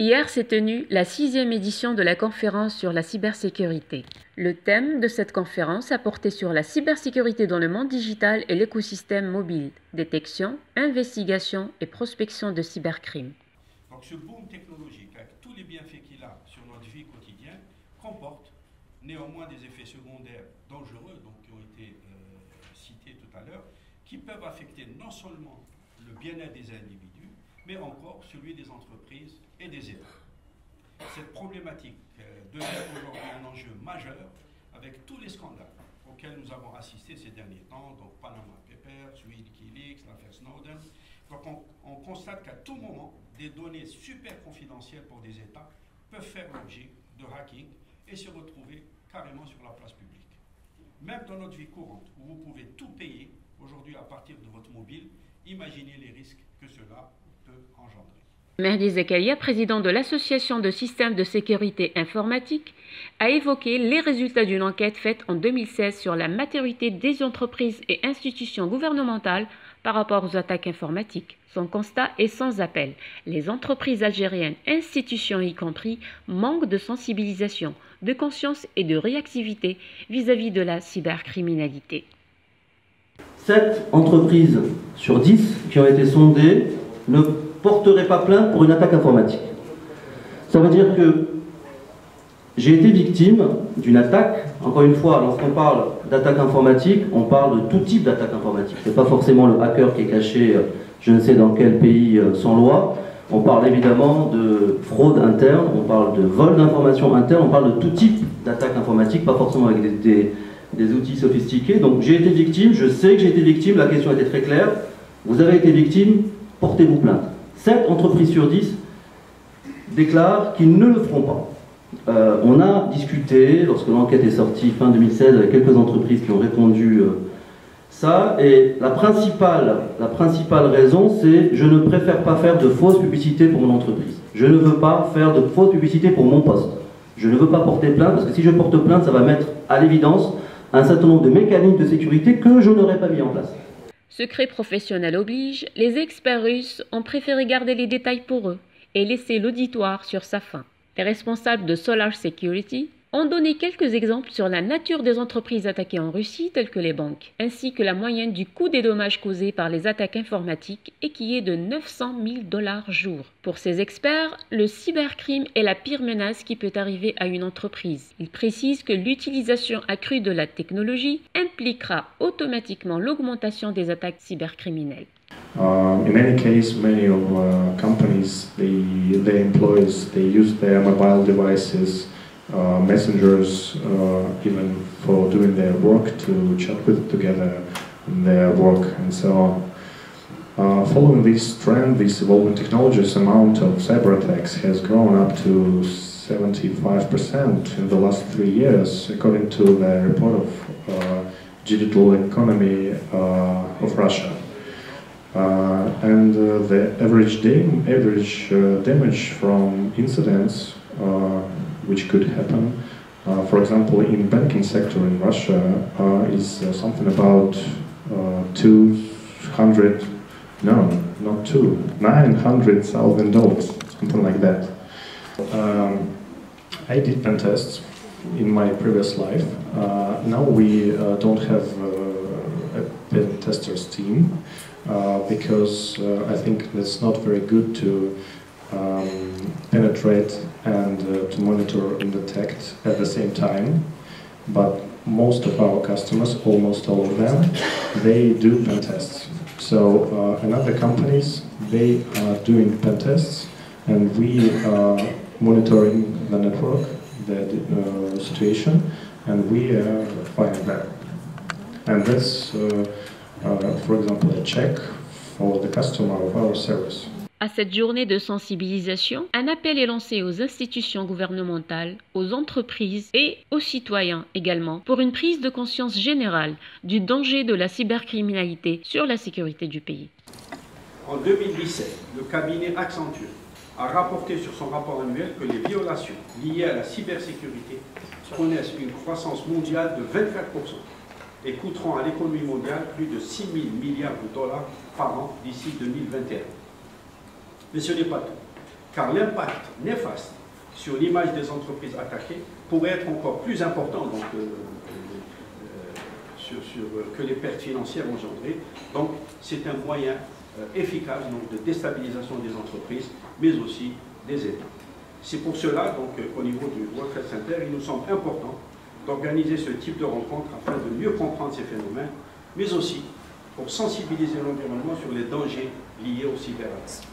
Hier s'est tenue la 6e édition de la conférence sur la cybersécurité. Le thème de cette conférence a porté sur la cybersécurité dans le monde digital et l'écosystème mobile, détection, investigation et prospection de cybercrimes. Donc ce boom technologique, avec tous les bienfaits qu'il a sur notre vie quotidienne, comporte néanmoins des effets secondaires dangereux, donc qui ont été cités tout à l'heure, qui peuvent affecter non seulement le bien-être des individus, mais encore celui des entreprises et des États. Cette problématique devient aujourd'hui un enjeu majeur avec tous les scandales auxquels nous avons assisté ces derniers temps, donc Panama Papers, Wikileaks, l'affaire Snowden. Donc on constate qu'à tout moment, des données super confidentielles pour des États peuvent faire l'objet de hacking et se retrouver carrément sur la place publique. Même dans notre vie courante, où vous pouvez tout payer aujourd'hui à partir de votre mobile, imaginez les risques que cela peut engendrer. Mehdi Zakaria, président de l'Association de systèmes de sécurité informatique, a évoqué les résultats d'une enquête faite en 2016 sur la maturité des entreprises et institutions gouvernementales par rapport aux attaques informatiques. Son constat est sans appel. Les entreprises algériennes, institutions y compris, manquent de sensibilisation, de conscience et de réactivité vis-à-vis de la cybercriminalité. 7 entreprises sur 10 qui ont été sondées ne porteraient pas plainte pour une attaque informatique. Ça veut dire que j'ai été victime d'une attaque. Encore une fois, lorsqu'on parle d'attaque informatique, on parle de tout type d'attaque informatique. Ce n'est pas forcément le hacker qui est caché je ne sais dans quel pays sans loi. On parle évidemment de fraude interne, on parle de vol d'informations internes, on parle de tout type d'attaque informatique, pas forcément avec des outils sophistiqués. Donc j'ai été victime, je sais que j'ai été victime, la question était très claire. Vous avez été victime, portez-vous plainte. 7 entreprises sur 10 déclarent qu'ils ne le feront pas. On a discuté, lorsque l'enquête est sortie fin 2016, avec quelques entreprises qui ont répondu ça, et la principale raison, c'est « je ne préfère pas faire de fausses publicités pour mon entreprise. Je ne veux pas faire de fausses publicités pour mon poste. Je ne veux pas porter plainte, parce que si je porte plainte, ça va mettre à l'évidence un certain nombre de mécanismes de sécurité que je n'aurais pas mis en place. » Secret professionnel oblige, les experts russes ont préféré garder les détails pour eux et laisser l'auditoire sur sa faim. Les responsables de Solar Security ont donné quelques exemples sur la nature des entreprises attaquées en Russie, telles que les banques, ainsi que la moyenne du coût des dommages causés par les attaques informatiques et qui est de 900 000 $ jour. Pour ces experts, le cybercrime est la pire menace qui peut arriver à une entreprise. Ils précisent que l'utilisation accrue de la technologie impliquera automatiquement l'augmentation des attaques cybercriminelles. In any case, many of companies, their employees, they use their mobile devices, messengers, even for doing their work, to chat with together their work and so on. Following this trend, this evolving technologies, amount of cyber attacks has grown up to 75% in the last 3 years, according to the report of digital economy of Russia. The average damage from incidents which could happen, for example, in banking sector in Russia, is something about 900,000 dollars, something like that. I did pen tests in my previous life. Now we don't have a pen testers team. Because I think that's not very good to penetrate and to monitor and detect at the same time. But most of our customers, almost all of them, they do pen tests. So in other companies, they are doing pen tests, and we are monitoring the network, the situation, and we are finding that. And that's for example, a check for the customer of our service. À cette journée de sensibilisation, un appel est lancé aux institutions gouvernementales, aux entreprises et aux citoyens également pour une prise de conscience générale du danger de la cybercriminalité sur la sécurité du pays. En 2017, le cabinet Accenture a rapporté sur son rapport annuel que les violations liées à la cybersécurité connaissent une croissance mondiale de 24%. Et coûteront à l'économie mondiale plus de 6 000 milliards de dollars par an d'ici 2021. Mais ce n'est pas tout. car l'impact néfaste sur l'image des entreprises attaquées pourrait être encore plus important donc, que les pertes financières engendrées. Donc c'est un moyen efficace donc, de déstabilisation des entreprises, mais aussi des États. C'est pour cela qu'au niveau du World Trade Center, il nous semble important d'organiser ce type de rencontre afin de mieux comprendre ces phénomènes, mais aussi pour sensibiliser l'environnement sur les dangers liés au cyberattaque.